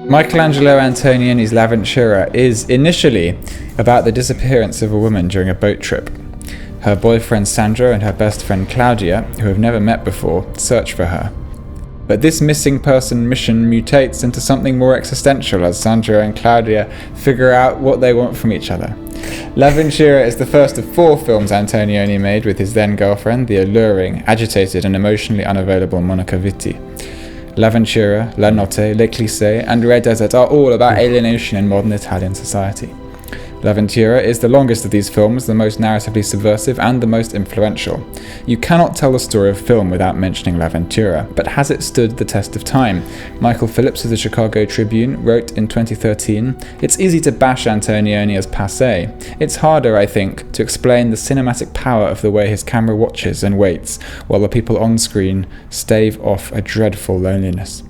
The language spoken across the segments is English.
Michelangelo Antonioni's L'Avventura is initially about the disappearance of a woman during a boat trip. Her boyfriend Sandro and her best friend Claudia, who have never met before, search for her. But this missing person mission mutates into something more existential as Sandro and Claudia figure out what they want from each other. L'Avventura is the first of 4 films Antonioni made with his then-girlfriend, the alluring, agitated and emotionally unavailable Monica Vitti. L'Avventura, La Notte, Le Cliché and Red Desert are all about alienation in modern Italian society. L'Avventura is the longest of these films, the most narratively subversive and the most influential. You cannot tell the story of film without mentioning L'Avventura, but has it stood the test of time? Michael Phillips of the Chicago Tribune wrote in 2013, "It's easy to bash Antonioni as passé. It's harder, I think, to explain the cinematic power of the way his camera watches and waits, while the people on screen stave off a dreadful loneliness."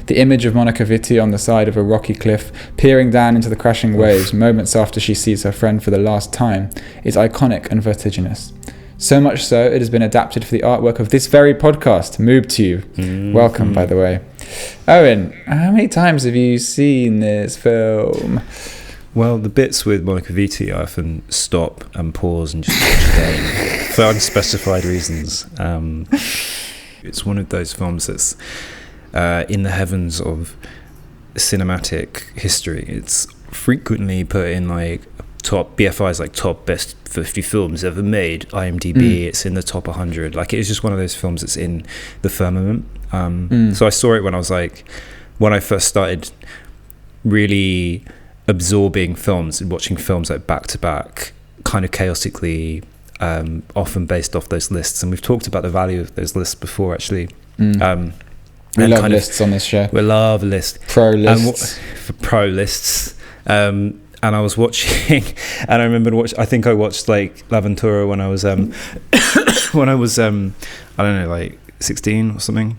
The image of Monica Vitti on the side of a rocky cliff, peering down into the crashing waves moments after she sees her friend for the last time, is iconic and vertiginous. So much so, it has been adapted for the artwork of this very podcast, MoobTube. Welcome, by the way. Owen, how many times have you seen this film? Well, the bits with Monica Vitti, I often stop and pause and just watch again for unspecified reasons. It's one of those films that's in the heavens of cinematic history. It's frequently put in like top BFI's like top best 50 films ever made. IMDb, it's in the top 100. Like it's just one of those films that's in the firmament. So I saw it when I first started really absorbing films and watching films like back to back, kind of chaotically, often based off those lists. And we've talked about the value of those lists before, actually. We love lists on this show. We love lists. Pro lists. For pro lists. And I was watching, and I remember I think I watched like L'Avventura when I was, I don't know, like 16 or something.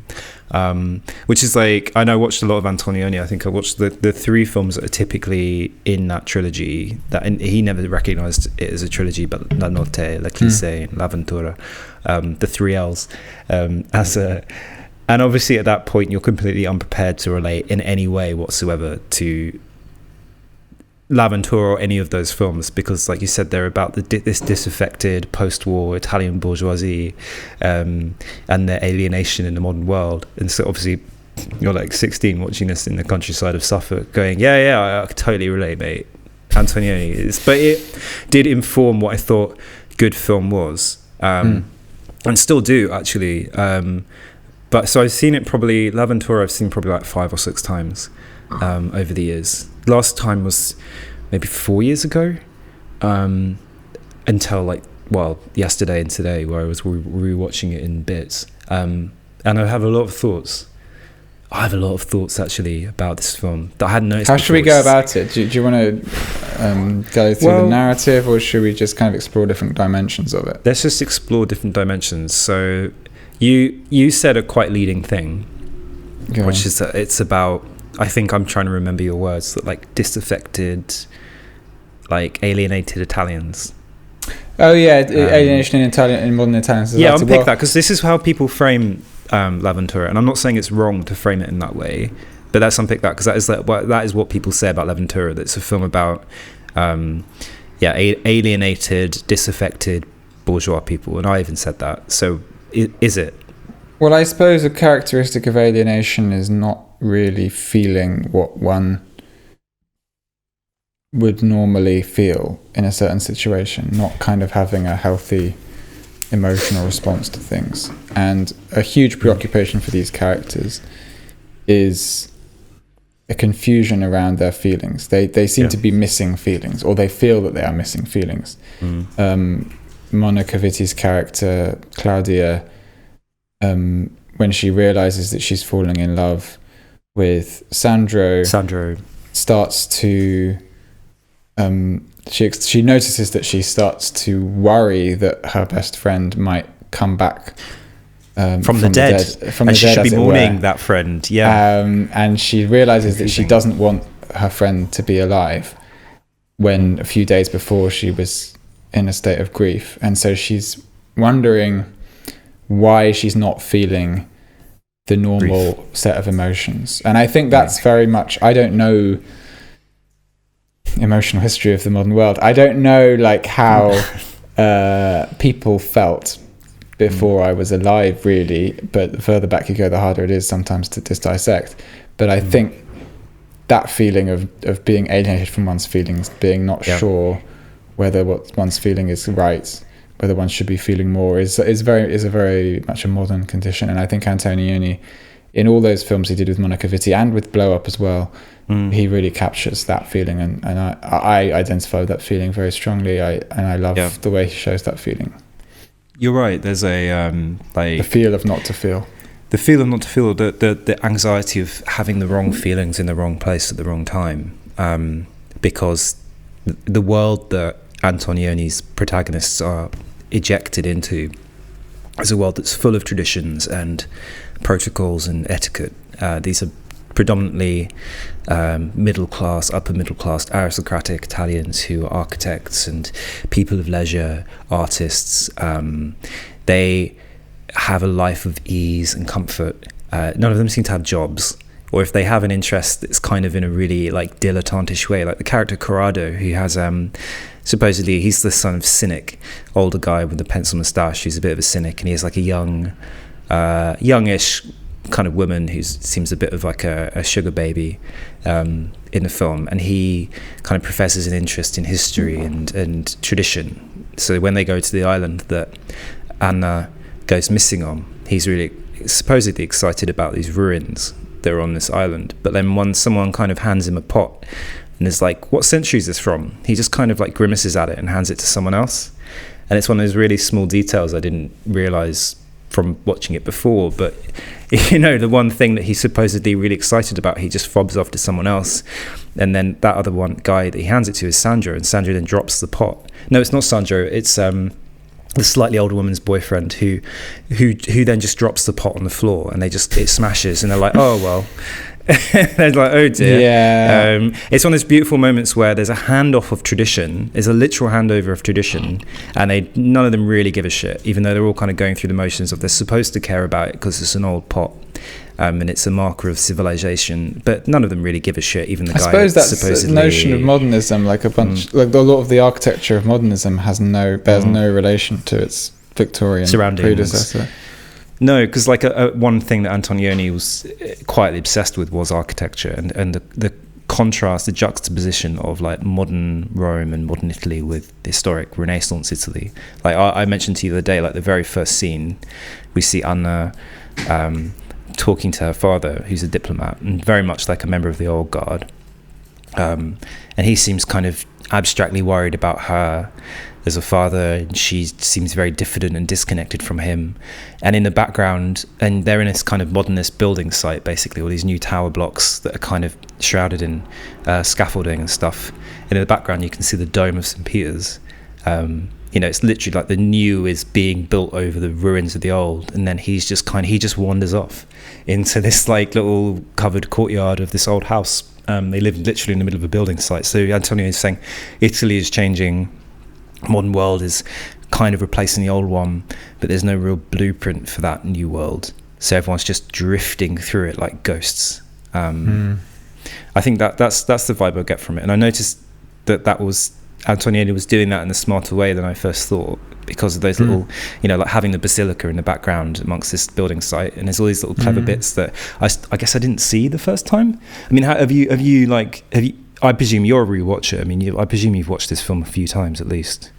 Which is like, I know I watched a lot of Antonioni. I think I watched the 3 films that are typically in that trilogy, and he never recognized it as a trilogy, but La Notte, Le Cliché, and L'Avventura, the 3 L's, and obviously at that point you're completely unprepared to relate in any way whatsoever to L'Avventura or any of those films, because like you said, they're about this disaffected post-war Italian bourgeoisie and their alienation in the modern world. And so obviously you're like 16 watching this in the countryside of Suffolk going, yeah, I totally relate, mate. Antonioni. But it did inform what I thought good film was, and still do, actually. But so I've seen it probably, L'Avventura I've seen probably like 5 or 6 times over the years. Last time was maybe 4 years ago, until like, well, yesterday and today, where I was rewatching it in bits. And I have a lot of thoughts. I have a lot of thoughts actually about this film that I hadn't noticed. How should we go about it? Do you want to go through the narrative, or should we just kind of explore different dimensions of it? Let's just explore different dimensions. So you said a quite leading thing, which is that it's about, I think I'm trying to remember your words, that like disaffected, like alienated Italians. Oh yeah, alienation in modern Italian society. Yeah, unpick that, because this is how people frame L'Avventura, and I'm not saying it's wrong to frame it in that way, but let's unpick that, because that is what people say about L'Avventura, that it's a film about alienated, disaffected bourgeois people, and I even said that. So is it? Well, I suppose a characteristic of alienation is not really feeling what one would normally feel in a certain situation, not kind of having a healthy emotional response to things. And a huge preoccupation for these characters is a confusion around their feelings. They seem to be missing feelings, or they feel that they are missing feelings. Monica Vitti's character, Claudia, when she realizes that she's falling in love with Sandro starts to she notices that she starts to worry that her best friend might come back from the dead, and she should be mourning that friend. And she realizes that she doesn't want her friend to be alive, when a few days before she was in a state of grief. And so she's wondering why she's not feeling the normal set of emotions. And I think that's very much, I don't know emotional history of the modern world. I don't know like how people felt before I was alive, really, but the further back you go, the harder it is sometimes to just dissect. But I think that feeling of being alienated from one's feelings, being not sure whether what one's feeling is right, whether one should be feeling more, is a very much a modern condition. And I think Antonioni, in all those films he did with Monica Vitti and with Blow Up as well, he really captures that feeling, and I identify with that feeling very strongly. I love the way he shows that feeling. You're right. There's a the feel of not to feel. The feel of not to feel, the anxiety of having the wrong feelings in the wrong place at the wrong time, because the world that Antonioni's protagonists are ejected into is a world that's full of traditions and protocols and etiquette. These are predominantly middle class, upper middle class, aristocratic Italians who are architects and people of leisure, artists. They have a life of ease and comfort. None of them seem to have jobs, or if they have an interest, it's kind of in a really like dilettantish way. Like the character Corrado, who has supposedly he's the son of cynic, older guy with a pencil moustache who's a bit of a cynic, and he has like a youngish kind of woman who seems a bit of like a sugar baby in the film, and he kind of professes an interest in history and tradition. So when they go to the island that Anna goes missing on, he's really supposedly excited about these ruins that are on this island. But then when someone kind of hands him a pot and is like, what century is this from? He just kind of like grimaces at it and hands it to someone else. And it's one of those really small details I didn't realize from watching it before, but you know, the one thing that he's supposedly really excited about, he just fobs off to someone else, and then that other one guy that he hands it to is Sandro, and Sandro then drops the pot. No, it's not Sandro, it's the slightly older woman's boyfriend who then just drops the pot on the floor, and it smashes, and they're like, oh well. They're like, oh dear. Yeah. It's one of those beautiful moments where there's a handoff of tradition, there's a literal handover of tradition, and none of them really give a shit, even though they're all kind of going through the motions of they're supposed to care about it because it's an old pot. And it's a marker of civilization, but none of them really give a shit. Even the guy. I suppose that's supposedly the notion of modernism, like a bunch, like a lot of the architecture of modernism bears no relation to its Victorian predecessor. No, because like one thing that Antonioni was quietly obsessed with was architecture, and the contrast, the juxtaposition of like modern Rome and modern Italy with historic Renaissance Italy. Like I mentioned to you the other day, like the very first scene, we see Anna talking to her father, who's a diplomat and very much like a member of the old guard, and he seems kind of abstractly worried about her as a father, and she seems very diffident and disconnected from him. And in the background, and they're in this kind of modernist building site, basically all these new tower blocks that are kind of shrouded in scaffolding and stuff, and in the background you can see the dome of St. Peter's. It's literally like the new is being built over the ruins of the old, and then he just wanders off into this like little covered courtyard of this old house. They live literally in the middle of a building site. So Antonio is saying Italy is changing, modern world is kind of replacing the old one, but there's no real blueprint for that new world, so everyone's just drifting through it like ghosts. I think that's the vibe I get from it, and I noticed that was Antonioni was doing that in a smarter way than I first thought, because of those little, like having the basilica in the background amongst this building site, and there's all these little clever bits that I guess I didn't see the first time. I mean, have you? I presume you're a rewatcher. I mean, I presume you've watched this film a few times at least.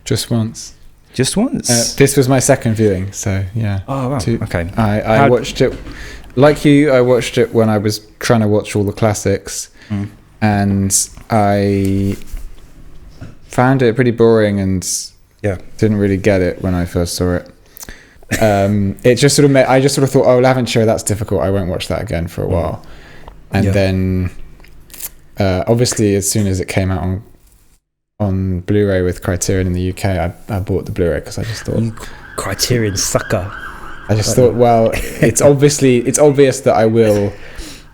Just once. Just once? This was my second viewing, so yeah. Oh, wow. Okay. I watched it, like you, I watched it when I was trying to watch all the classics, and I found it pretty boring and didn't really get it when I first saw it. It just sort of I just sort of thought, oh, L'Avventura, that's difficult, I won't watch that again for a while. And then obviously as soon as it came out on Blu-ray with Criterion in the UK, I bought the Blu-ray because I just thought, Criterion sucker. I just thought, well, it's obvious that I will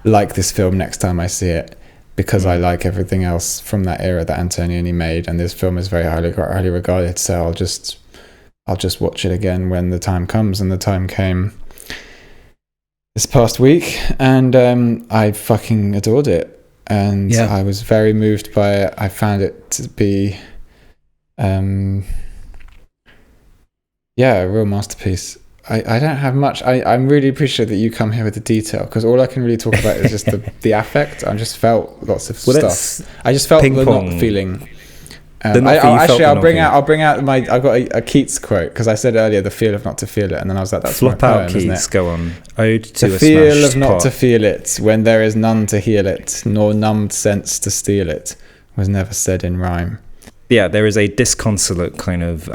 like this film next time I see it, because I like everything else from that era that Antonioni made, and this film is very highly regarded, so I'll just watch it again when the time comes. And the time came this past week, and I fucking adored it. And I was very moved by it. I found it to be, a real masterpiece. I don't have much. I'm really appreciative that you come here with the detail, because all I can really talk about is just the affect. I just felt lots of stuff. I just felt the not feeling. I'll bring out my. I've got a Keats quote, because I said earlier the feel of not to feel it, and then I was like, "That's flop my out, poem, Keats. isn't it? Go on. Ode to the a feel of smashed not pot. to feel it, when there is none to heal it, nor numbed sense to steal it, was never said in rhyme." Yeah, there is a disconsolate kind of.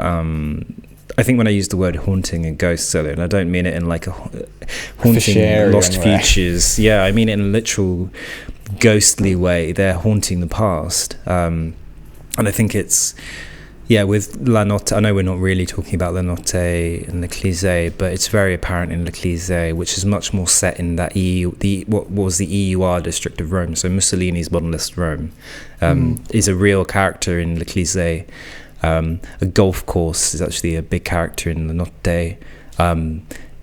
I think when I use the word haunting and ghost earlier, and I don't mean it in like a haunting lost futures. Yeah, I mean it in a literal ghostly way. They're haunting the past. And I think it's, with La Notte, I know we're not really talking about La Notte and Le Clisée, but it's very apparent in Le Clisée, which is much more set in that what was the EUR district of Rome. So Mussolini's modernist Rome is a real character in Le Clisée. A golf course is actually a big character in La Notte.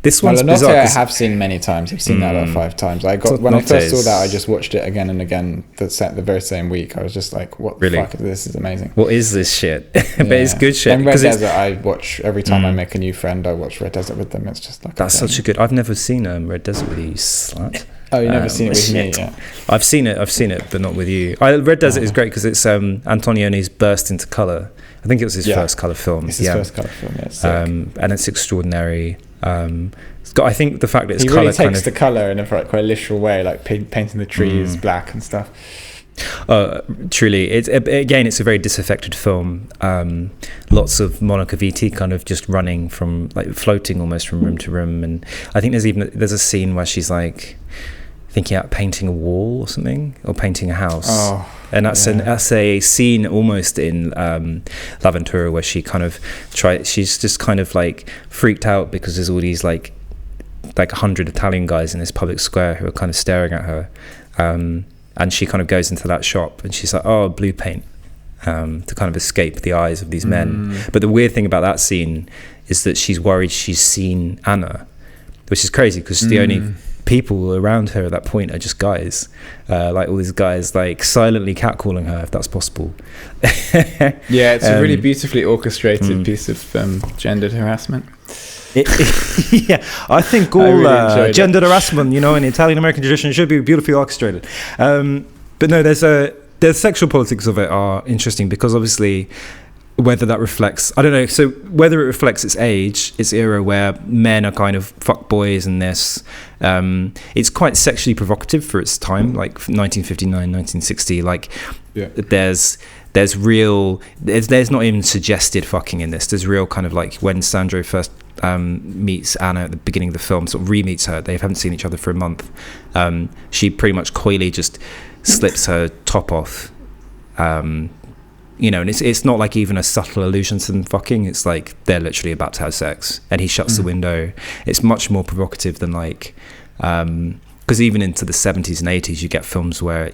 This one's La Notte bizarre. I have seen many times. I've seen that about 5 times. When I first saw that, I just watched it again and again the very same week. I was just like, what the fuck? This is amazing. What is this shit? But it's good shit. And Red Desert, I watch every time I make a new friend. I watch Red Desert with them. It's just like that's such a good. I've never seen Red Desert with you, you slut. Oh, you've never seen it with me? Yeah. I've seen it, but not with you. Red Desert is great because it's Antonioni's burst into colour. I think it was his first colour film. It's his first colour film. Yeah, it's sick. And it's extraordinary. It's got. I think the fact that it's he colour really takes the colour in a quite literal way, like painting the trees black and stuff. Truly, it's a very disaffected film. Lots of Monica Vitti kind of just running from, like, floating almost from room to room, and I think there's a scene where she's like thinking about painting a wall or something, or painting a house. And that's a scene almost in L'Avventura where she kind of she's just kind of like freaked out because there's all these like 100 Italian guys in this public square who are kind of staring at her, and she kind of goes into that shop and she's like, blue paint, to kind of escape the eyes of these men. But the weird thing about that scene is that she's worried she's seen Anna, which is crazy because the only people around her at that point are just guys, like all these guys like silently catcalling her, if that's possible. It's a really beautifully orchestrated piece of gendered harassment. I think all really gendered harassment, in Italian American tradition, should be beautifully orchestrated. But no, the sexual politics of it are interesting because obviously whether that reflects, I don't know, so whether it reflects its age, its era where men are kind of fuckboys and this, it's quite sexually provocative for its time, like 1959, 1960, like there's not even suggested fucking in this. There's real kind of like when Sandro first meets Anna at the beginning of the film, sort of re-meets her, they haven't seen each other for a month, she pretty much coyly just slips her top off, and it's not like even a subtle allusion to them fucking. It's like they're literally about to have sex, and he shuts the window. It's much more provocative than like, because even into the 70s and 80s, you get films where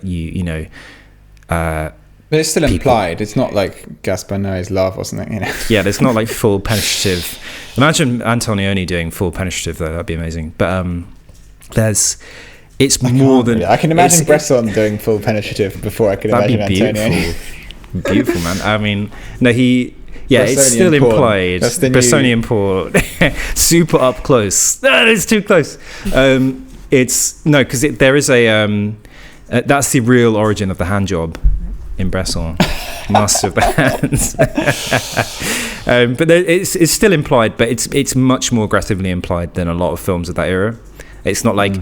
but it's still implied. It's not like Gaspar Noé's Love or something, Yeah, there's not like full penetrative. Imagine Antonioni doing full penetrative though. That'd be amazing. But it's more than. I can imagine Bresson doing full penetrative before I can imagine Antonioni. Beautiful, man. I mean, no, it's still implied. Bressonian porn. Super up close. No, it's too close. Because there is a that's the real origin of the hand job in Bresson. Master of the hands. But it's still implied, but it's much more aggressively implied than a lot of films of that era. It's not like,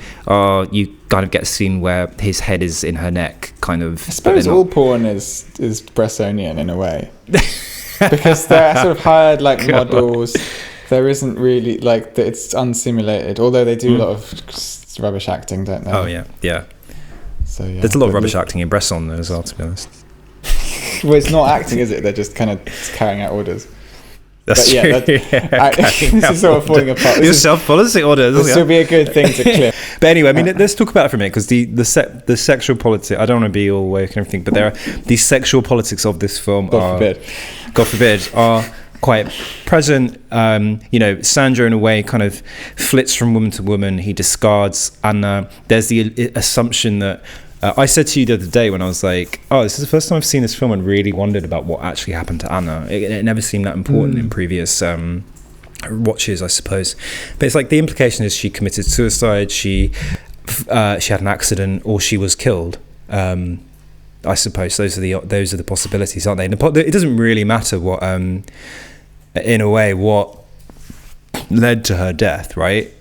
you kind of get a scene where his head is in her neck, kind of. I suppose all porn is Bressonian in a way. Because they're sort of hired like models. There isn't really, like, it's unsimulated. Although they do a lot of rubbish acting, don't they? Oh, yeah. So, there's a lot of rubbish acting in Bresson as well, to be honest. Well, it's not acting, is it? They're just kind of carrying out orders. That's true. This is sort of falling apart. Your self-policy orders. This will be a good thing to clip. But anyway, I mean, let's talk about it for a minute, because the sexual politics, I don't want to be all woke and everything, but the sexual politics of this film God forbid, are quite present. Sandro in a way kind of flits from woman to woman. He discards Anna. There's the assumption that I said to you the other day when I was like, oh, this is the first time I've seen this film and really wondered about what actually happened to Anna. It never seemed that important in previous watches, I suppose. But it's like the implication is she committed suicide, she had an accident, or she was killed. I suppose those are the possibilities, aren't they? It doesn't really matter what, in a way, what led to her death, right?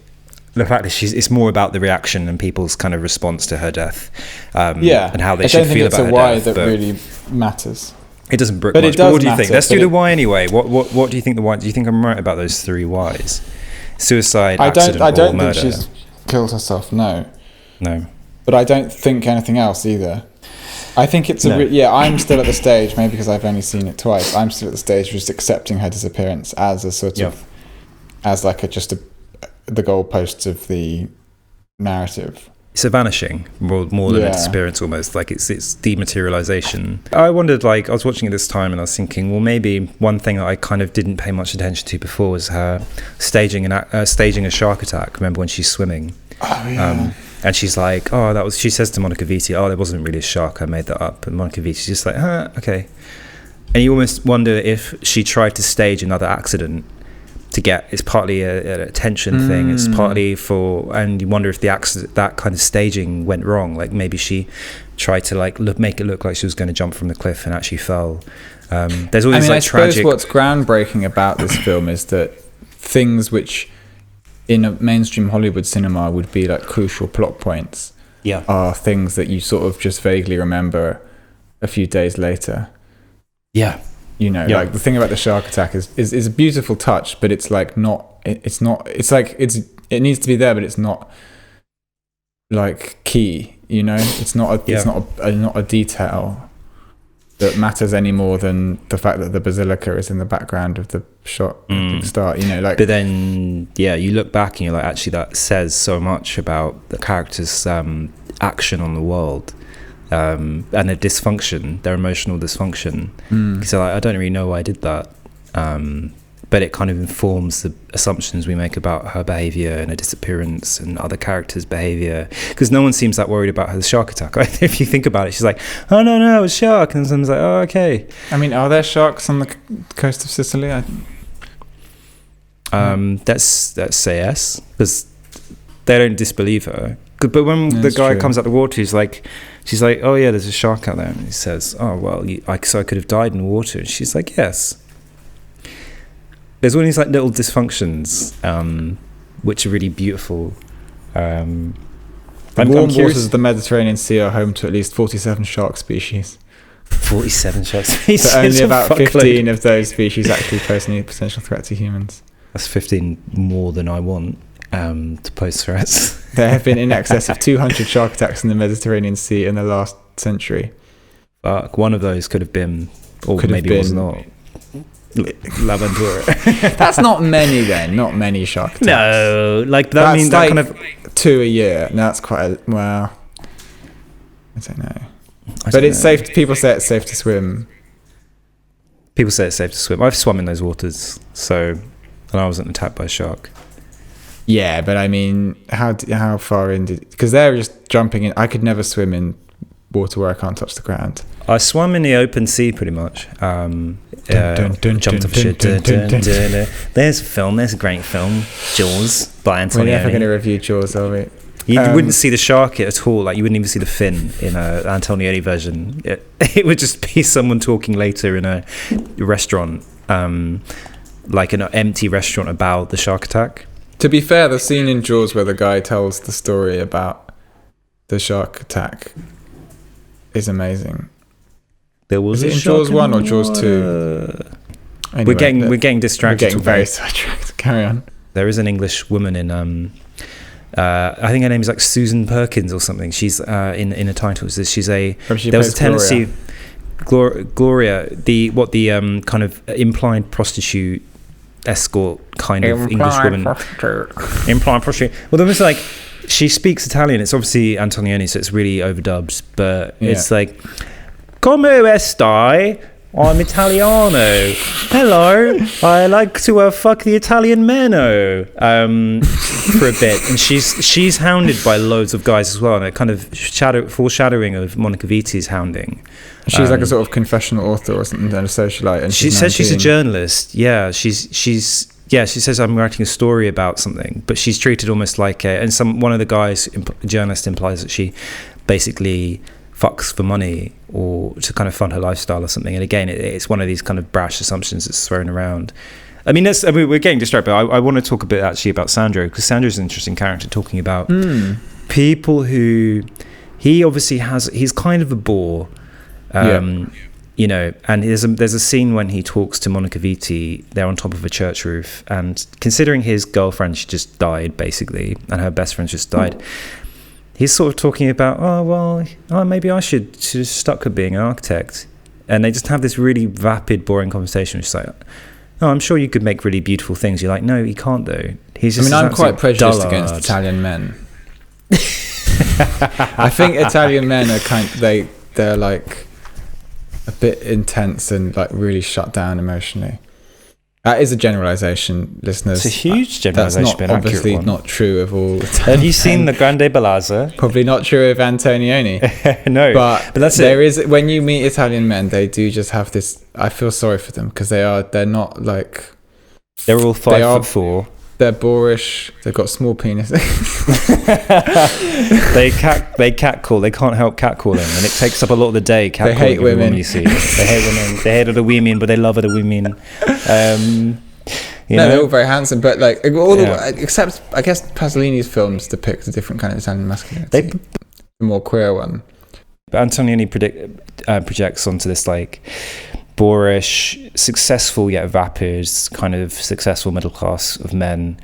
The fact that it's more about the reaction and people's kind of response to her death, and how they should feel about her death. I don't think it's a why that really matters. It doesn't much. But What do you think? Let's do the why anyway. What do you think the why? Do you think I'm right about those three whys? Suicide, accident, or murder? I don't think she's killed herself. No. No. But I don't think anything else either. I think it's I'm still at the stage, maybe because I've only seen it twice. I'm still at the stage of just accepting her disappearance as a sort of, as like the goalposts of the narrative. It's a vanishing more than a disappearance, almost like it's dematerialization. I wondered, like, I was watching it this time and I was thinking, well, maybe one thing that I kind of didn't pay much attention to before was her staging a shark attack. Remember when she's swimming? Oh yeah. And she's like, she says to Monica Vitti, there wasn't really a shark, I made that up. And Monica Vitti's just like, okay. And you almost wonder if she tried to stage another accident it's partly an attention thing, it's partly and you wonder if that kind of staging went wrong. Like maybe she tried to make it look like she was going to jump from the cliff and actually fell. There's all these tragic... I suppose what's groundbreaking about this film is that things which in a mainstream Hollywood cinema would be like crucial plot points are things that you sort of just vaguely remember a few days later. Yeah. Like the thing about the shark attack is a beautiful touch, but it's like it needs to be there, but it's not like key, it's not a detail that matters any more than the fact that the basilica is in the background of the shot at the start, But then, you look back and you're like, actually, that says so much about the character's action on the world, and their dysfunction, their emotional dysfunction. So I don't really know why I did that, but it kind of informs the assumptions we make about her behaviour and her disappearance and other characters' behaviour, because no one seems that worried about her shark attack. If you think about it, she's like, oh no, it's a shark, and someone's like, oh okay. I mean, are there sharks on the coast of Sicily? Let's say yes, because they don't disbelieve her. But when the guy comes out the water, she's like, oh yeah, there's a shark out there, and he says, oh well, I could have died in the water, and she's like, yes. There's all these like little dysfunctions, which are really beautiful. The warm waters of the Mediterranean Sea are home to at least 47 shark species. 47 shark species. But only about 15 of those species actually pose any potential threat to humans. That's 15 more than I want to pose threats. There have been in excess of 200 shark attacks in the Mediterranean Sea in the last century. One of those could have been, or maybe it was not. L'Avventura. That's not many then. Not many shark attacks. No, like that means that kind of 2 a year. No, that's quite I don't know. But it's safe. People say it's safe to swim. People say it's safe to swim. I've swum in those waters, and I wasn't attacked by a shark. Yeah, but I mean, how far in did? Because they're just jumping in. I could never swim in water where I can't touch the ground. I swam in the open sea pretty much. Jumped off shit. There's a film. There's a great film, Jaws by Antonioni. We're never going to review Jaws, are we? You wouldn't see the shark at all. Like you wouldn't even see the fin in a Antonioni version. It would just be someone talking later in a restaurant, like an empty restaurant, about the shark attack. To be fair, the scene in Jaws where the guy tells the story about the shark attack is amazing. There was it in Jaws 1 or Jaws 2? Anyway, we're getting distracted. We're getting very sidetracked. Carry on. There is an English woman in I think her name is like Susan Perkins or something. She's in a title. She's there was a tendency Gloria, the kind of implied prostitute escort kind of English woman. Implied prostitute. Well, there was like, she speaks Italian. It's obviously Antonioni, so it's really overdubbed. But it's like, come estai? I'm Italiano. Hello, I like to fuck the Italian meno for a bit. And she's hounded by loads of guys as well, and a kind of foreshadowing of Monica Vitti's hounding. She's like a sort of confessional author or something, and a socialite. And she says she's a journalist. Yeah, she says I'm writing a story about something, but she's treated almost like one of the guys, journalist, implies that she basically fucks for money or to kind of fund her lifestyle or something. And again, it's one of these kind of brash assumptions that's thrown around. I mean, we're getting distracted, but I want to talk a bit actually about Sandro, because Sandro's an interesting character, talking about people who he obviously he's kind of a bore. You know, and there's a scene when he talks to Monica Vitti. They're on top of a church roof, and considering his girlfriend, she just died basically, and her best friend just died. He's sort of talking about, maybe I should have stuck with being an architect. And they just have this really vapid, boring conversation, which is like, oh, I'm sure you could make really beautiful things. You're like, no, he can't though. He's just I'm quite prejudiced against Italian men. I think Italian men are they're like a bit intense and like really shut down emotionally. That is a generalization, listeners. It's a huge generalization. That's obviously not true of all. Have you seen the Grande Bellezza? Probably not true of Antonioni. No, but that's there is, when you meet Italian men, they do just have this. I feel sorry for them because they're not like. They're all 5'4". They're boorish. They've got small penises. They catcall. They can't help catcalling, and it takes up a lot of the day. They hate women. You see, they hate women. They hate other women, but they love other women. They're all very handsome, but like except I guess Pasolini's films depict a different kind of Italian masculinity. The more queer one. But Antonioni projects onto this like boorish, successful yet vapid, kind of successful middle class of men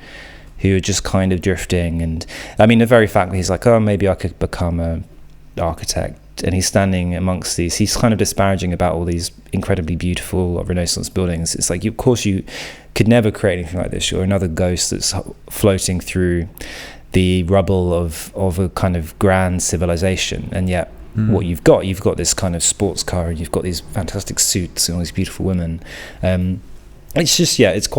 who are just kind of drifting. And I mean, the very fact that he's like, oh, maybe I could become an architect, and he's standing amongst these, he's kind of disparaging about all these incredibly beautiful Renaissance buildings. It's like, of course you could never create anything like this. You're another ghost that's floating through the rubble of a kind of grand civilization, and yet what you've got this kind of sports car, and you've got these fantastic suits and all these beautiful women. It's just, I think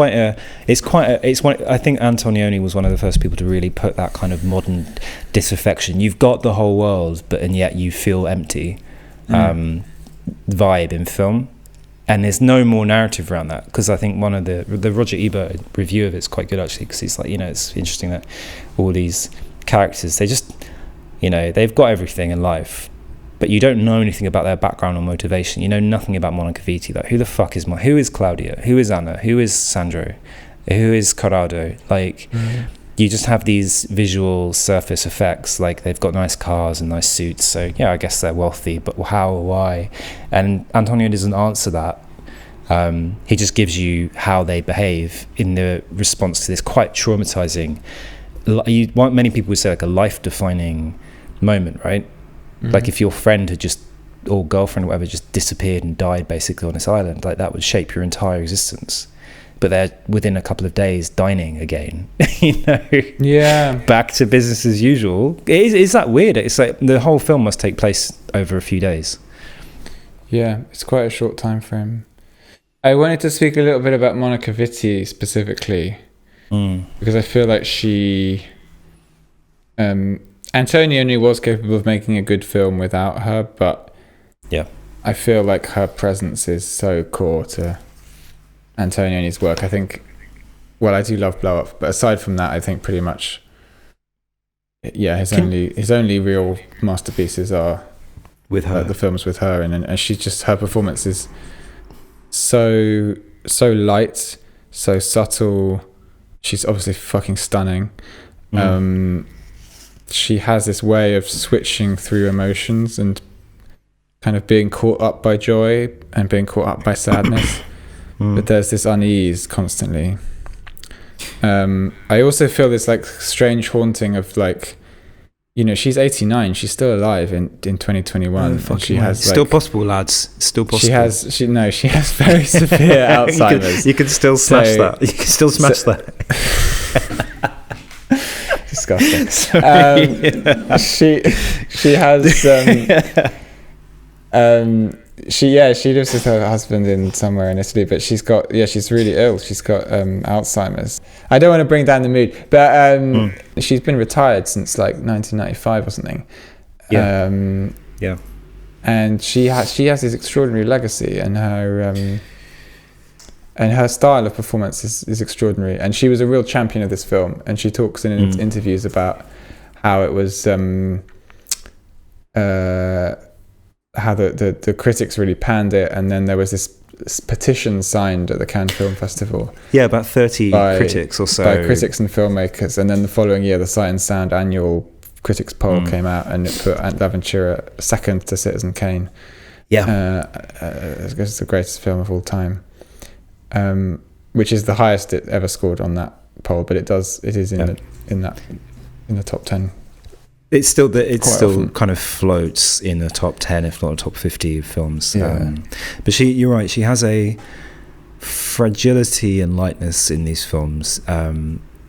Antonioni was one of the first people to really put that kind of modern disaffection. You've got the whole world, and yet you feel empty vibe in film. And there's no more narrative around that, because I think one of the Roger Ebert review of it's quite good actually, because he's like, it's interesting that all these characters, they just, they've got everything in life, but you don't know anything about their background or motivation. You know nothing about Monica Vitti. Like, who the fuck is who is Claudia? Who is Anna? Who is Sandro? Who is Corrado? Like, you just have these visual surface effects. Like, they've got nice cars and nice suits. So, I guess they're wealthy, but how or why? And Antonio doesn't answer that. He just gives you how they behave in the response to this quite traumatizing, many people would say like a life-defining moment, right? Like if your friend had or girlfriend or whatever just disappeared and died basically on this island, like that would shape your entire existence. But they're within a couple of days dining again, back to business as usual. Is that weird? It's like the whole film must take place over a few days. Yeah, it's quite a short time frame. I wanted to speak a little bit about Monica Vitti specifically, because I feel like she... Antonioni was capable of making a good film without her, but I feel like her presence is so core to Antonioni's work. I think, I do love Blow Up, but aside from that, I think pretty much, his only real masterpieces are with her. The films with her, and she just, her performance is so light, so subtle. She's obviously fucking stunning. She has this way of switching through emotions and kind of being caught up by joy and being caught up by sadness. But there's this unease constantly. I also feel this like strange haunting of like, she's 89, she's still alive in 2021. She has still possible, lads. Still possible. She has very severe Alzheimer's. You can still smash that. You can still smash that. Disgusting. She has she lives with her husband in somewhere in Italy, but she's really ill. She's got Alzheimer's. I don't want to bring down the mood, but she's been retired since like 1995 or something. Yeah. And she has this extraordinary legacy, and her style of performance is extraordinary. And she was a real champion of this film. And she talks in interviews about how it was how the critics really panned it, and then there was this petition signed at the Cannes Film Festival. Yeah, about 30 critics or so. By critics and filmmakers. And then the following year, the Sight and Sound annual critics poll came out, and it put L'Avventura second to Citizen Kane. Yeah. It's the greatest film of all time. Which is the highest it ever scored on that poll, but it is in the top 10. It's still often. kind of floats in the top 10, if not the top 50 films. Yeah. But you're right. She has a fragility and lightness in these films.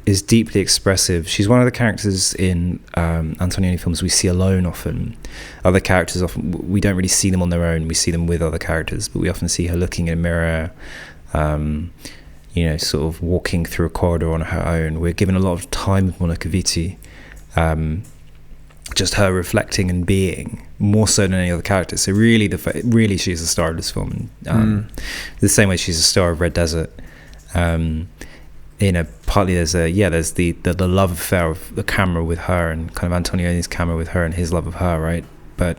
Is deeply expressive. She's one of the characters in Antonioni films we see alone often. Other characters often we don't really see them on their own. We see them with other characters, but we often see her looking in a mirror. Sort of walking through a corridor on her own. We're given a lot of time with Monica Vitti. Just her reflecting and being more so than any other character. So really she's the star of this film. The same way she's a star of Red Desert. Partly there's the love affair of the camera with her, and kind of Antonioni's camera with her and his love of her, right? But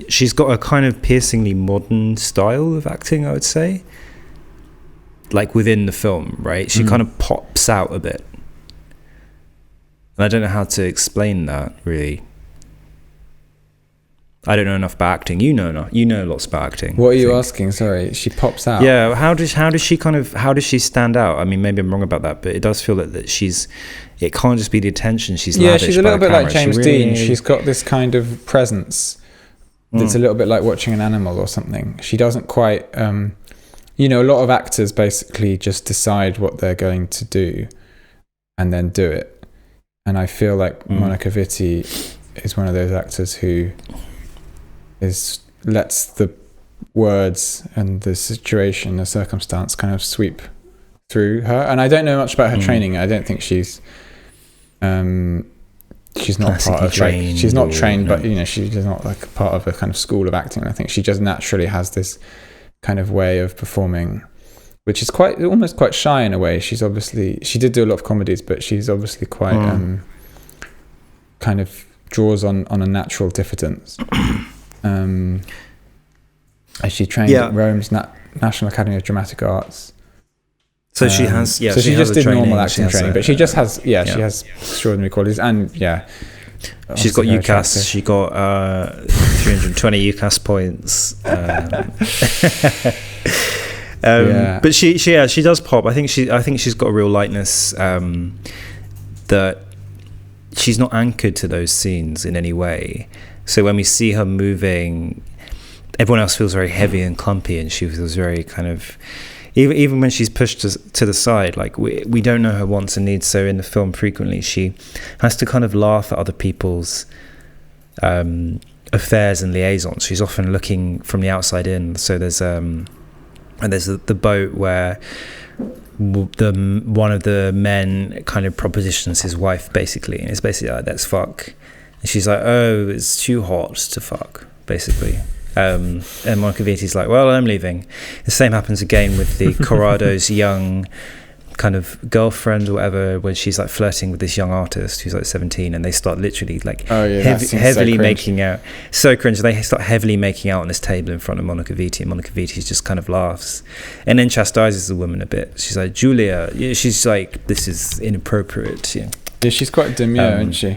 she's got a kind of piercingly modern style of acting, I would say. Like within the film, right? She kind of pops out a bit. And I don't know how to explain that, really. I don't know enough about acting. You know lots about acting. What are you asking? Sorry, she pops out. Yeah, how does she stand out? I mean, maybe I'm wrong about that, but it does feel that it can't just be the attention she's lavished. Yeah, she's a little bit like James Dean. She's got this kind of presence that's a little bit like watching an animal or something. She doesn't quite, a lot of actors basically just decide what they're going to do and then do it. And I feel like Monica Vitti is one of those actors who lets the words and the situation, the circumstance kind of sweep through her. And I don't know much about her training. I don't think she's not part of trained. She's not trained, but she's not like part of a kind of school of acting. I think she just naturally has this kind of way of performing, which is almost quite shy in a way. She did do a lot of comedies, but she's obviously quite kind of draws on a natural diffidence. She trained at Rome's National Academy of Dramatic Arts. So she has, So she just did normal acting training, but she just has, she has extraordinary qualities, and she's got UCAS. She got 320 UCAS points. But she does pop. I think she's got a real lightness that she's not anchored to those scenes in any way. So when we see her moving, everyone else feels very heavy and clumpy, and she feels very kind of, even when she's pushed to the side, like we don't know her wants and needs. So in the film, frequently she has to kind of laugh at other people's affairs and liaisons. She's often looking from the outside in. So there's the boat where one of the men kind of propositions his wife, basically, and it's basically like, let's fuck. And she's like, oh, it's too hot to fuck, basically. And Monica Vitti's like, well, I'm leaving. The same happens again with the Corrado's young kind of girlfriend or whatever, when she's like flirting with this young artist who's like 17, and they start literally like heavily making out. So cringe. They start heavily making out on this table in front of Monica Vitti, and Monica Vitti just kind of laughs and then chastises the woman a bit. She's like, Julia, she's like, this is inappropriate. Yeah, she's quite demure, isn't she?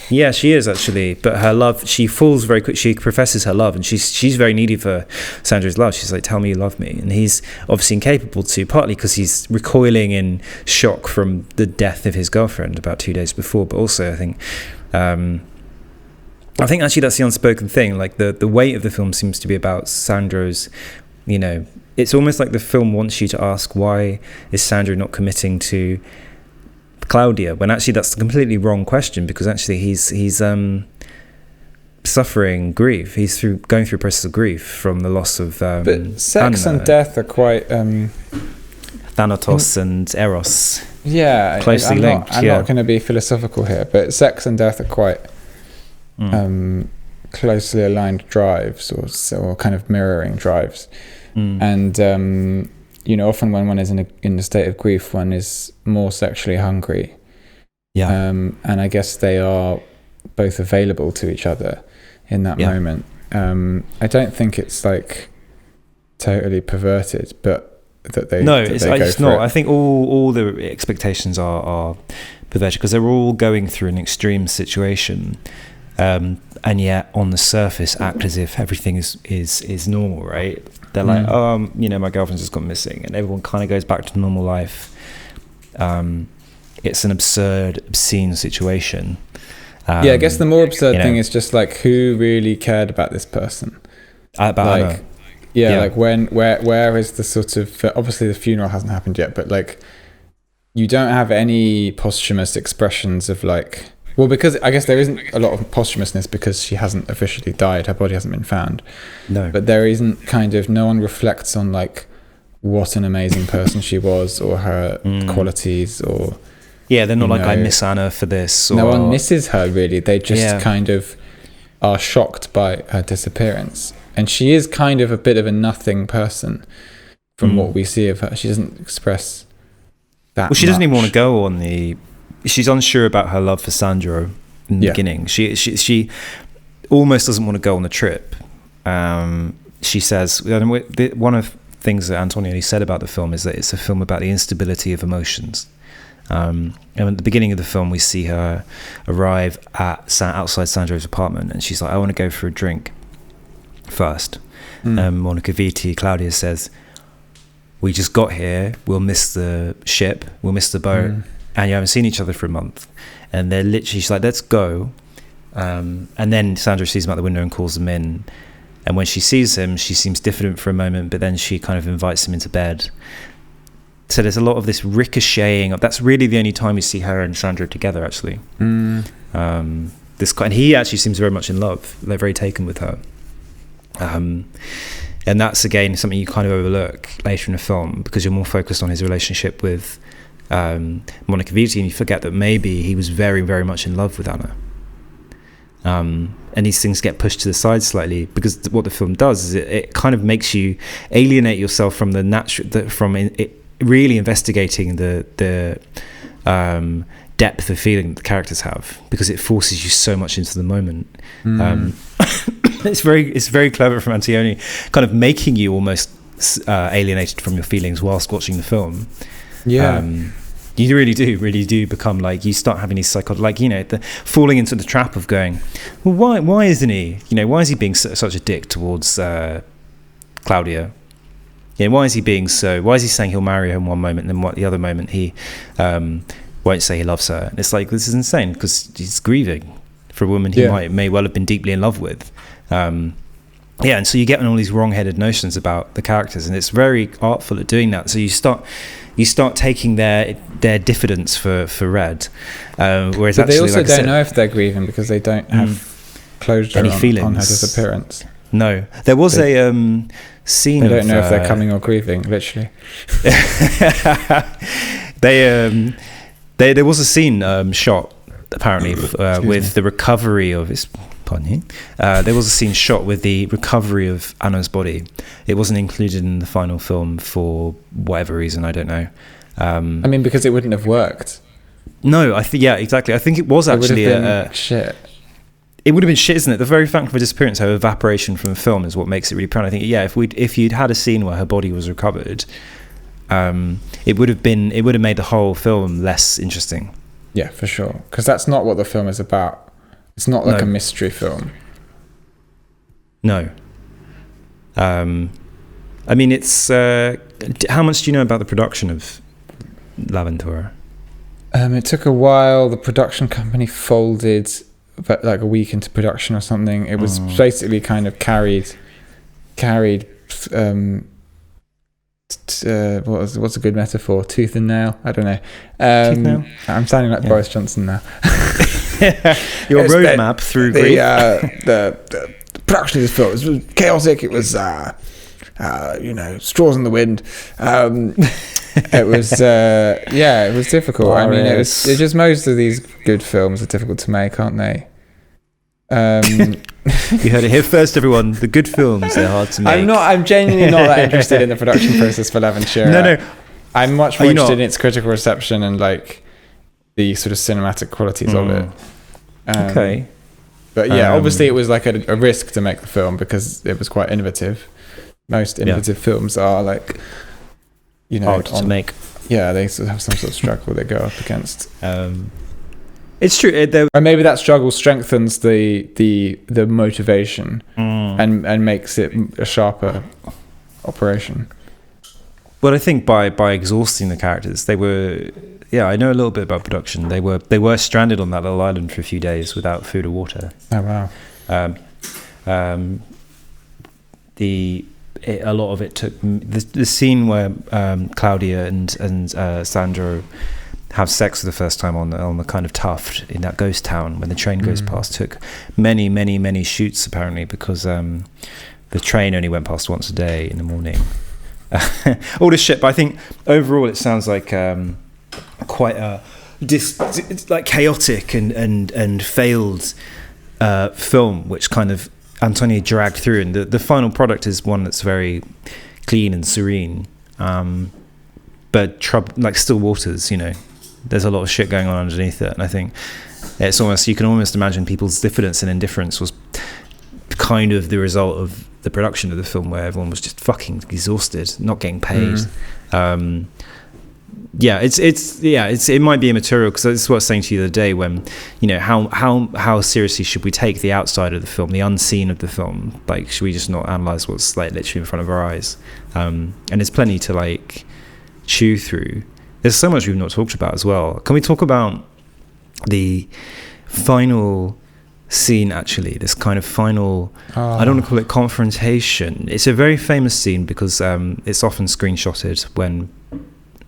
Yeah, she is actually, but her love, she falls very quick. She professes her love, and she's very needy for Sandro's love. She's like, tell me you love me, and he's obviously incapable to, partly because he's recoiling in shock from the death of his girlfriend about 2 days before, but also I think actually that's the unspoken thing. Like the weight of the film seems to be about Sandro's, it's almost like the film wants you to ask, why is Sandro not committing to Claudia, when actually that's a completely wrong question, because actually he's suffering grief. He's going through a process of grief from the loss of. But sex and death are quite. Thanatos and Eros. Yeah, closely linked. I'm not going to be philosophical here, but sex and death are quite closely aligned drives, or kind of mirroring drives. And often when one is in a state of grief, one is more sexually hungry. Yeah. And I guess they are both available to each other in that moment. I don't think it's like totally perverted, but that they it's not. I think all the expectations are perverted because they're all going through an extreme situation, and yet on the surface act as if everything is normal, right? They're like, my girlfriend's just gone missing, and everyone kind of goes back to normal life. It's an obscene situation. I guess the more absurd thing is just like, who really cared about this person? About Anna. Like where is the sort of, obviously the funeral hasn't happened yet, but like you don't have any posthumous expressions of like, well, because I guess there isn't a lot of posthumousness because she hasn't officially died, her body hasn't been found. No. But there isn't no one reflects on like what an amazing person she was, or her qualities, or they're not like, I miss Anna for this, or no one misses her really. They just kind of are shocked by her disappearance. And she is kind of a bit of a nothing person from what we see of her. She doesn't express that she doesn't even want to go on the... She's unsure about her love for Sandro in the beginning. She almost doesn't want to go on the trip. She says... One of the things that Antonioni said about the film is that it's a film about the instability of emotions. And at the beginning of the film, we see her arrive outside Sandro's apartment, and she's like, I want to go for a drink first. Monica Vitti, Claudia, says, we just got here, we'll miss the ship, we'll miss the boat, and you haven't seen each other for a month. And they're literally, she's like, let's go. And then Sandro sees him out the window and calls him in, and when she sees him, she seems diffident for a moment, but then she kind of invites him into bed. So there's a lot of this ricocheting. That's really the only time we see her and Sandro together, actually. And he actually seems very much in love. They're very taken with her. And that's again something you kind of overlook later in the film because you're more focused on his relationship with Monica Vitti, and you forget that maybe he was very, very much in love with Anna. And these things get pushed to the side slightly because what the film does is it kind of makes you alienate yourself from really investigating the depth of feeling that the characters have, because it forces you so much into the moment. It's very clever from Antonioni, kind of making you almost alienated from your feelings whilst watching the film. You really do become like, you start having these falling into the trap of going, well, why isn't he, why is he being such a dick towards Claudia? Why is he saying he'll marry her in one moment, and then the other moment he won't say he loves her? And it's like, this is insane, because he's grieving for a woman he may well have been deeply in love with. And so you get all these wrong-headed notions about the characters, and it's very artful at doing that. So you start taking their diffidence for Red, whereas but they also don't know if they're grieving because they don't have closure on her disappearance. No, there was a scene. They don't know if they're coming or grieving. Literally, there was a scene shot apparently with the recovery of his. Pardon me. There was a scene shot with the recovery of Anna's body. It wasn't included in the final film for whatever reason, I don't know. Because it wouldn't have worked. No, exactly. I think it was actually shit. It would have been shit, isn't it? The very fact of a disappearance, her evaporation from the film, is what makes it really proud. I think, if you'd had a scene where her body was recovered, it would have made the whole film less interesting. Yeah, for sure. Because that's not what the film is about. It's not like a mystery film. No. It's... how much do you know about the production of L'Avventura? It took a while. The production company folded like a week into production or something. It was basically kind of carried what's a good metaphor? Tooth and nail? I don't know. Tooth nail? I'm sounding like Boris Johnson now. Your roadmap through grief. The production of this film was chaotic. It was, straws in the wind. It was, it was difficult. I mean, it's just most of these good films are difficult to make, aren't they? You heard it here first, everyone. The good films, they're hard to make. I'm genuinely not that interested in the production process for Lavin Shira. No. I'm much more interested in its critical reception and like the sort of cinematic qualities of it. Okay. But yeah, obviously it was like a risk to make the film because it was quite innovative. Most innovative films are like, hard to make. Yeah, they sort of have some sort of struggle they go up against. It's true. Or maybe that struggle strengthens the motivation and makes it a sharper operation. Well, I think by exhausting the characters, they were. Yeah, I know a little bit about production. They were stranded on that little island for a few days without food or water. Oh wow. A lot of it took the scene where Claudia and Sandro have sex for the first time on the kind of tuft in that ghost town when the train goes past. Took many shoots apparently because the train only went past once a day in the morning. All this shit, but I think overall it sounds like quite a like chaotic and failed film, which kind of Antonioni dragged through, and the final product is one that's very clean and serene, but like still waters. There's a lot of shit going on underneath it, and I think it's almost, you can almost imagine people's diffidence and indifference was kind of the result of the production of the film, where everyone was just fucking exhausted, not getting paid. It might be immaterial, because this is what I was saying to you the other day, when how seriously should we take the outside of the film, the unseen of the film? Like, should we just not analyze what's like literally in front of our eyes? And there's plenty to like chew through. There's so much we've not talked about as well. Can we talk about the final scene, actually, this kind of final, I don't want to call it confrontation. It's a very famous scene because it's often screenshotted when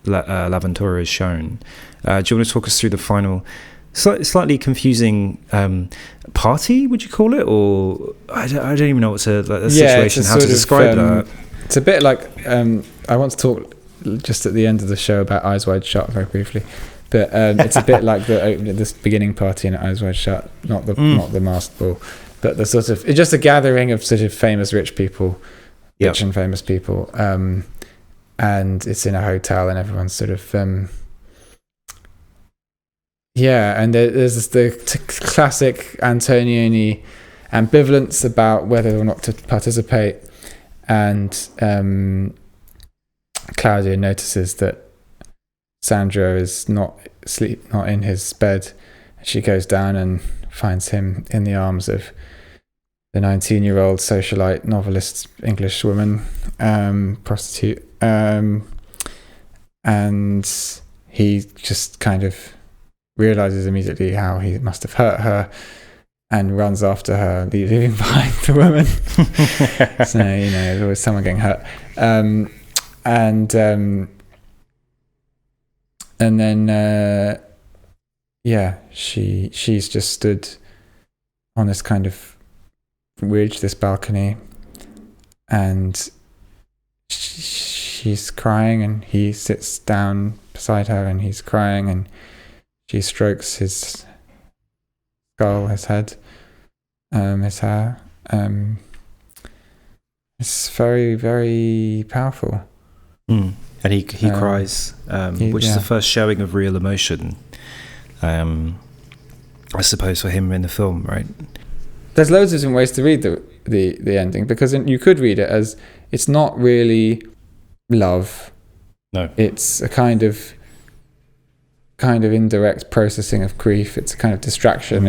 L'Avventura is shown. Do you want to talk us through the final slightly confusing party, would you call it? Or I don't even know what's a situation, how to describe that. It's a bit like, I want to talk just at the end of the show about Eyes Wide Shut very briefly. But it's a bit like this beginning party in Eyes Wide Shut, not the masked ball, but the sort of, it's just a gathering of sort of famous rich people, rich and famous people, and it's in a hotel, and everyone's sort of and there's the classic Antonioni ambivalence about whether or not to participate, and Claudia notices that Sandro is not in his bed. She goes down and finds him in the arms of the 19-year-old socialite, novelist, English woman, prostitute, and he just kind of realizes immediately how he must have hurt her and runs after her, leaving behind the woman. So there's always someone getting hurt, and then, she's just stood on this kind of ridge, this balcony, and she's crying, and he sits down beside her, and he's crying, and she strokes his skull, his head, his hair. It's very, very powerful. And he cries, which is the first showing of real emotion, I suppose, for him in the film, right? There's loads of different ways to read the ending, because you could read it as it's not really love. No, it's a kind of indirect processing of grief. It's a kind of distraction.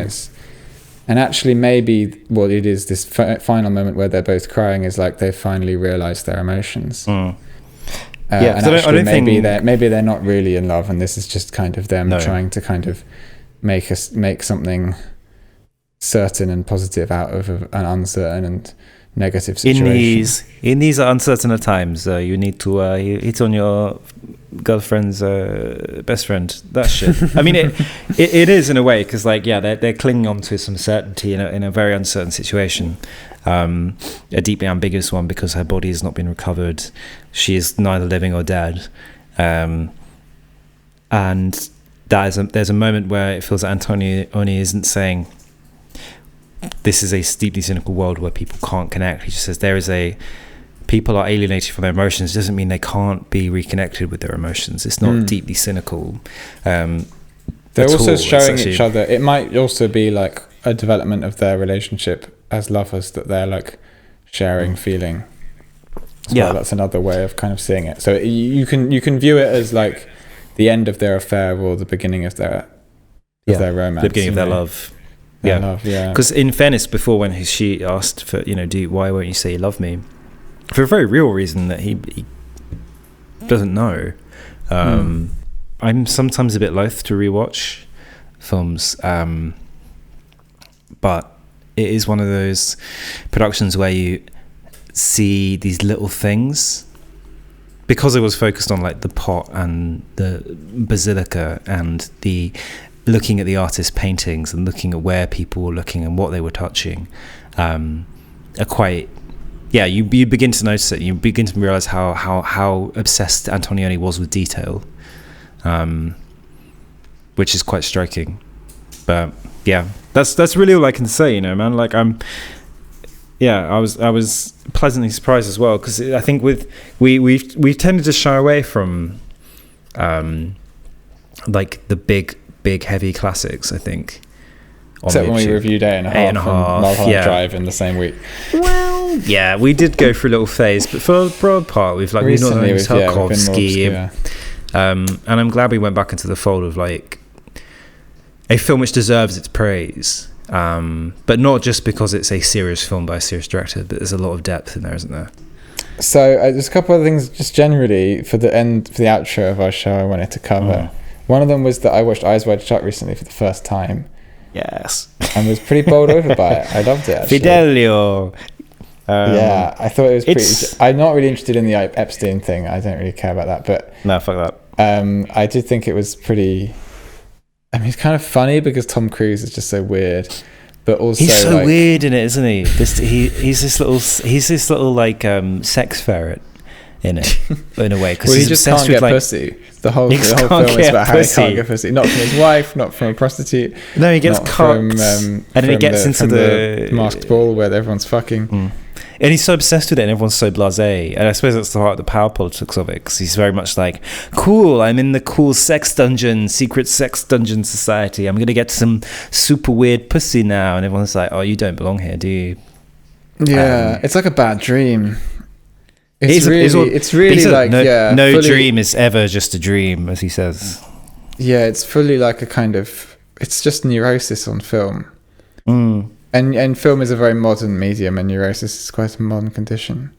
And actually, maybe what it is, this final moment where they're both crying, is like they finally realised their emotions. And actually, maybe they're not really in love, and this is just kind of them trying to kind of make something certain and positive out of an uncertain and negative situation. In these uncertain times, you need to hit on your girlfriend's best friend. That shit. I mean, it is in a way, because like, yeah, they're clinging on to some certainty in a very uncertain situation, a deeply ambiguous one, because her body has not been recovered. She is neither living or dead, and there's a moment where it feels that Antonioni isn't saying this is a deeply cynical world where people can't connect. He just says people are alienated from their emotions. It doesn't mean they can't be reconnected with their emotions. It's not deeply cynical. They're also showing each other. It might also be like a development of their relationship as lovers, that they're like sharing feeling. Well, that's another way of kind of seeing it. So you can view it as like the end of their affair or the beginning of their romance, the beginning of their love. Because in fairness, before, when she asked for, why won't you say you love me, for a very real reason that he doesn't know. I'm sometimes a bit loath to rewatch films, but it is one of those productions where you see these little things, because it was focused on like the pot and the basilica and the looking at the artist's paintings and looking at where people were looking and what they were touching, are quite. Yeah, you begin to notice it. You begin to realize how obsessed Antonioni was with detail, which is quite striking. But yeah, that's really all I can say, man. Like I was pleasantly surprised as well, because I think we've tended to shy away from like the big heavy classic, I think. Except when we reviewed 8.5 and Mulholland Drive in the same week. Well, yeah, we did go through a little phase, but for the broad part, we've not Tarkovsky, and I'm glad we went back into the fold of like a film which deserves its praise, but not just because it's a serious film by a serious director, but there's a lot of depth in there, isn't there? So there's a couple of things just generally for the outro of our show I wanted to cover. One of them was that I watched Eyes Wide Shut recently for the first time. Yes. And was pretty bowled over by it. I loved it, actually. Fidelio. Yeah, I thought it was pretty. I'm not really interested in the Epstein thing. I don't really care about that. But no, fuck that. I did think it was pretty. I mean, it's kind of funny because Tom Cruise is just so weird, but also he's so weird in it, isn't he? He's this little like sex ferret in it, in a way, because he just can't get pussy. The whole film is about how he can't get pussy, not from his wife, not from a prostitute. No, he gets cocked, and then he gets into the masked ball where everyone's fucking. And he's so obsessed with it, and everyone's so blasé. And I suppose that's the heart of the power politics of it, because he's very much like, cool, I'm in the cool secret sex dungeon society. I'm going to get some super weird pussy now. And everyone's like, oh, you don't belong here, do you? Yeah, it's like a bad dream. It's really like, no dream is ever just a dream, as he says. Yeah, it's fully like a kind of, it's just neurosis on film. And film is a very modern medium, and neurosis is quite a modern condition,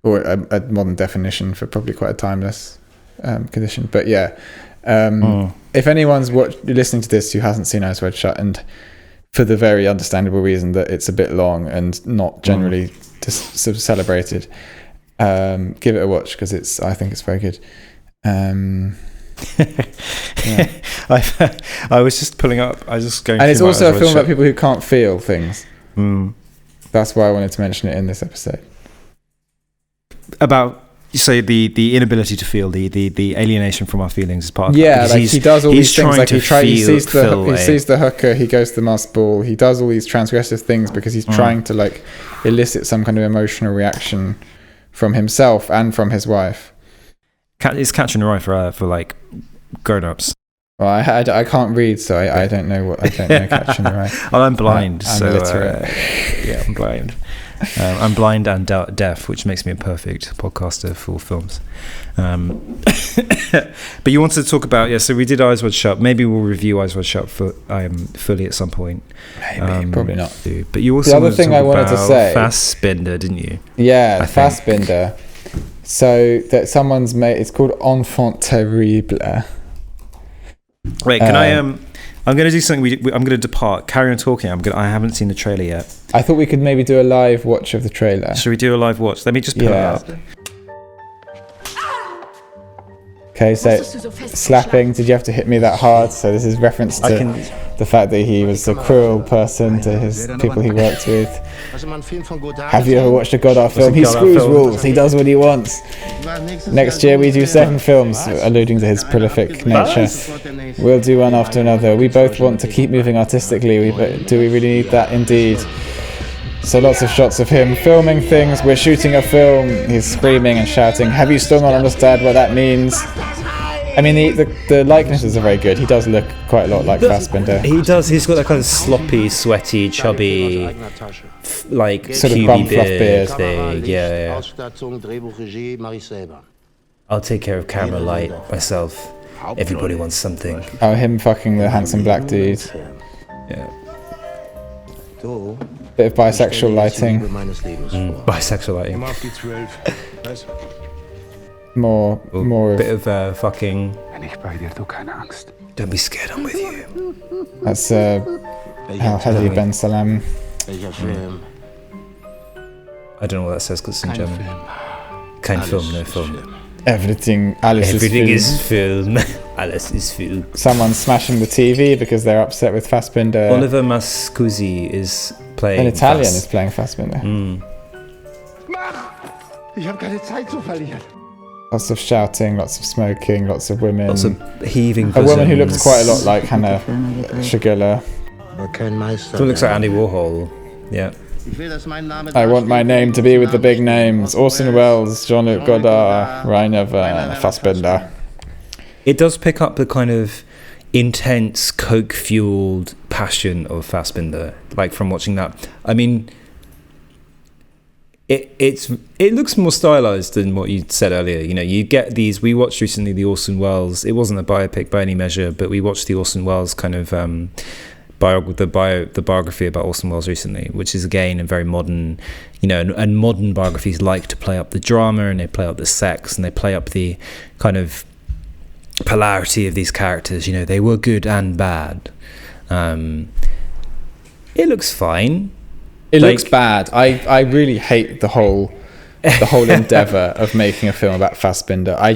or a modern definition for probably quite a timeless condition. But yeah, if anyone's listening to this who hasn't seen Eyes Wide Shut, and for the very understandable reason that it's a bit long and not generally sort of celebrated, give it a watch, because I think it's very good. Yeah. I was just pulling up. I was just going. And it's also a film about people who can't feel things. That's why I wanted to mention it in this episode. About, you say, the inability to feel, the alienation from our feelings is part of that. Like he does all these things. Like he sees the hooker. He goes to the masked ball. He does all these transgressive things because he's trying to like elicit some kind of emotional reaction from himself and from his wife. It's Catching the Rye for like grown-ups. Well, I can't read, so I don't know Catching the Rye. Well, I'm blind, I'm so illiterate. Yeah, I'm blind. I'm blind and deaf, which makes me a perfect podcaster for films. But you wanted to talk about, so we did Eyes Wide Shut. Maybe we'll review Eyes Wide Shut fully at some point. Maybe, probably not. But you also the other thing I wanted to say, Fassbinder, didn't you? Yeah, Fassbinder. So that someone's made, it's called Enfant Terrible. Wait, can I'm going to do something. I'm going to depart. Carry on talking. I haven't seen the trailer yet. I thought we could maybe do a live watch of the trailer. Should we do a live watch? Let me just pull it up. Okay, so slapping, did you have to hit me that hard? So this is reference to the fact that he was a cruel person to his people he worked with. Have you ever watched a Godard film? He screws rules, he does what he wants. Next year we do 7 films, alluding to his prolific nature. We'll do one after another. We both want to keep moving artistically. Do we really need that? Indeed. So lots of shots of him filming things. We're shooting a film. He's screaming and shouting. Have you still not understood what that means? I mean, the likenesses are very good. He does look quite a lot like Fassbinder. He does. He's got that kind of sloppy, sweaty, chubby, like sort of bum fluff beard thing. Yeah. I'll take care of camera light myself. Everybody wants something. Oh, him fucking the handsome black dude. Yeah. Bit of bisexual lighting. Bisexual lighting. More of... Bit of fucking... Don't be scared, I'm with you. That's Hadi Ben Salam. I don't know what that says because it's in German. Kein Film, no film. Everything is film. Alles ist Film. Someone's smashing the TV because they're upset with Fassbinder. Oliver Mascuzzi is playing... An Italian is playing Fassbinder. Ich habe keine Zeit zu verlieren. Lots of shouting, lots of smoking, lots of women. Lots of heaving A bosoms. woman who looks quite a lot like Hannah Shigella. Someone looks like Andy Warhol. Yeah. I want my name to be with the big names. Orson Welles, Jean-Luc Godard, Rainer Fassbinder. It does pick up the kind of intense, coke-fueled passion of Fassbinder, like from watching that. I mean, it looks more stylized than what you said earlier. You know, you get these. We watched recently the Orson Welles. It wasn't a biopic by any measure, but we watched the Orson Welles kind of the biography about Orson Welles recently, which is again a very modern, you know, and modern biographies like to play up the drama and they play up the sex and they play up the kind of polarity of these characters. You know, they were good and bad. It looks fine. It looks bad. I really hate the whole endeavor of making a film about Fassbinder. I'm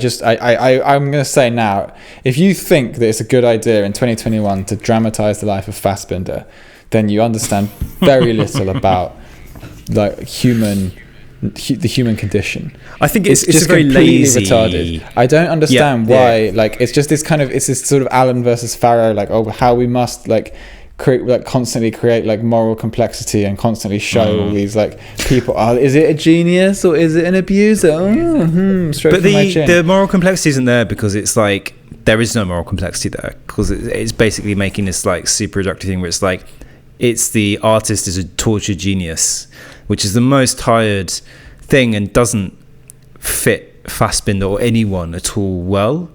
going to say now, if you think that it's a good idea in 2021 to dramatize the life of Fassbinder, then you understand very little about like the human condition. I think it's just very lazy. Retarded. I don't understand why. Like, it's just this kind of, it's this sort of Allen versus Farrow, like, oh, how we must like constantly create like moral complexity and constantly show all these like people. Is it a genius or is it an abuser? But the moral complexity isn't there because it's like there is no moral complexity there because it's basically making this like super reductive thing where it's like it's the artist is a tortured genius, which is the most tired thing and doesn't fit Fassbinder or anyone at all well.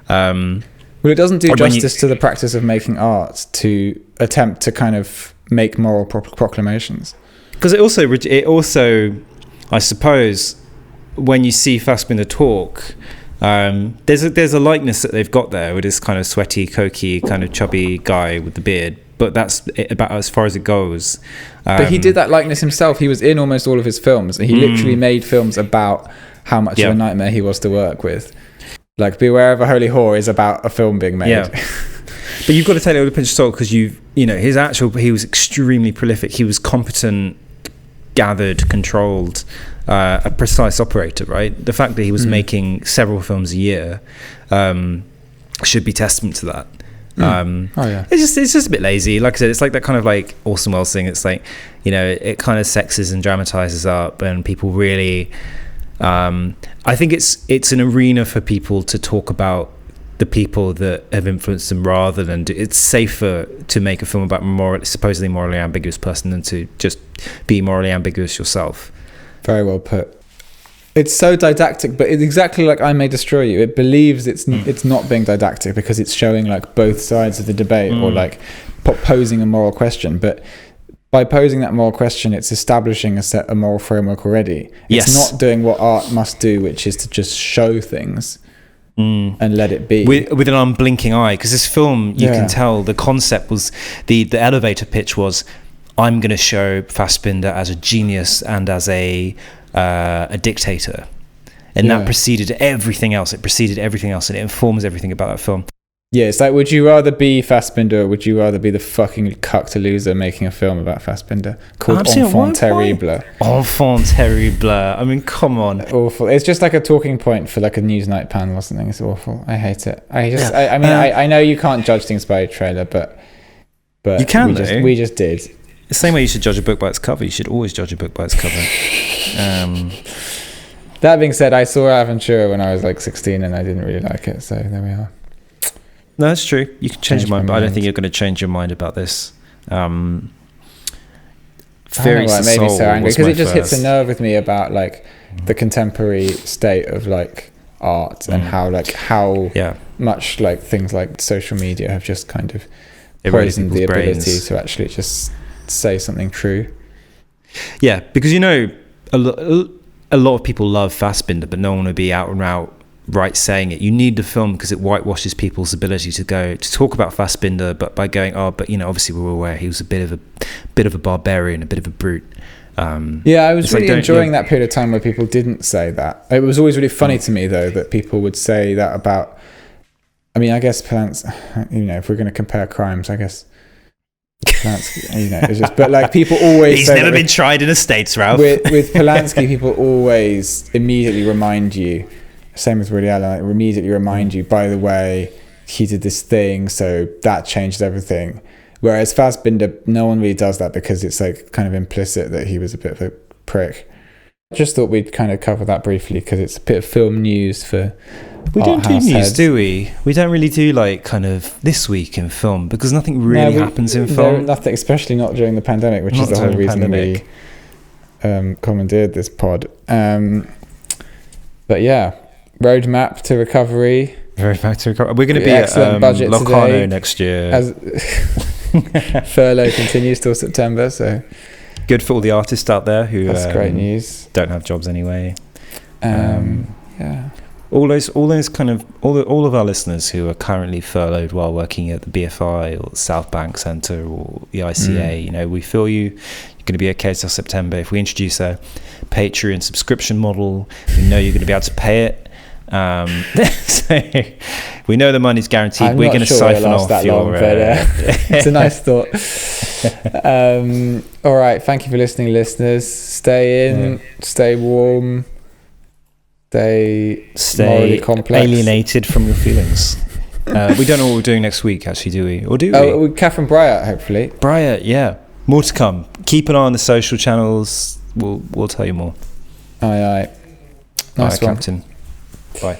Well, it doesn't do justice to the practice of making art to attempt to kind of make moral proclamations. Because it also, I suppose, when you see Fassbinder talk, there's a likeness that they've got there with this kind of sweaty, cokey, kind of chubby guy with the beard. But that's about as far as it goes. But he did that likeness himself. He was in almost all of his films. He literally made films about how much of a nightmare he was to work with. Like, Beware of a Holy Whore is about a film being made. Yeah. But you've got to take it with a pinch of salt because you know, he was extremely prolific. He was competent, gathered, controlled, a precise operator, right? The fact that he was making several films a year should be testament to that. It's just a bit lazy. Like I said, it's like that kind of like Orson Welles thing. It's like, you know, it kind of sexes and dramatizes up and people really... I think it's an arena for people to talk about the people that have influenced them rather than it's safer to make a film about supposedly morally ambiguous person than to just be morally ambiguous yourself. Very well put. It's so didactic, but it's exactly like I May Destroy You. It believes it's not being didactic because it's showing like both sides of the debate or like posing a moral question, but by posing that moral question, it's establishing a moral framework already. It's not doing what art must do, which is to just show things and let it be. With an unblinking eye. Because this film, you can tell the concept was, the elevator pitch was, I'm going to show Fassbinder as a genius and as a dictator. And that preceded everything else. It preceded everything else, and it informs everything about that film. Yeah, it's like, would you rather be Fassbinder or would you rather be the fucking cuck loser making a film about Fassbinder called Enfant Terrible? Enfant Terrible. I mean, come on. Awful. It's just like a talking point for like a Newsnight panel or something. It's awful. I hate it. I know you can't judge things by a trailer, but you can. We just did. The same way you should judge a book by its cover. You should always judge a book by its cover. That being said, I saw Aventura when I was like 16 and I didn't really like it. So there we are. No, that's true. You can change your mind, but I don't think you're going to change your mind about this. Fear Eats the Soul so angry because it just hits a nerve with me about like the contemporary state of like art and how much like things like social media have just kind of poisoned the ability to actually just say something true. Yeah, because a lot of people love Fassbinder, but no one would be out and out right saying it. You need the film because it whitewashes people's ability to talk about Fassbinder, but by going, obviously we're aware he was a bit of a barbarian, a bit of a brute. I was really enjoying that period of time where people didn't say that. It was always really funny to me though that people would say that about. I mean, I guess Polanski, if we're going to compare crimes, I guess Polanski, it's just. But like people always. He's never been tried in the States, Ralph. With Polanski, people always immediately remind you. Same with Woody Allen, like immediately remind you, by the way, he did this thing, so that changed everything. Whereas Fassbinder, no one really does that because it's like kind of implicit that he was a bit of a prick. I just thought we'd kind of cover that briefly because it's a bit of film news for We don't do news, do we? We don't really do like kind of this week in film because nothing really happens in film. Nothing, especially not during the pandemic, which is the whole reason we commandeered this pod. But yeah. Roadmap to recovery. We're going to be at Locarno next year. As furlough continues till September, so good for all the artists out there who that's great news. Don't have jobs anyway. Yeah. All of our listeners who are currently furloughed while working at the BFI or South Bank Centre or the ICA, we feel you. You're going to be okay till September. If we introduce a Patreon subscription model, we know you're going to be able to pay it. So we know the money's guaranteed. We're going to siphon off your it's a nice thought. All right, thank you for listening, listeners. Stay in, stay warm, stay morally complex, alienated from your feelings. We don't know what we're doing next week, actually, do we? Or do we? Catherine Bryant, hopefully. Yeah, more to come. Keep an eye on the social channels. We'll tell you more. Aye. Nice one, Captain. Bye.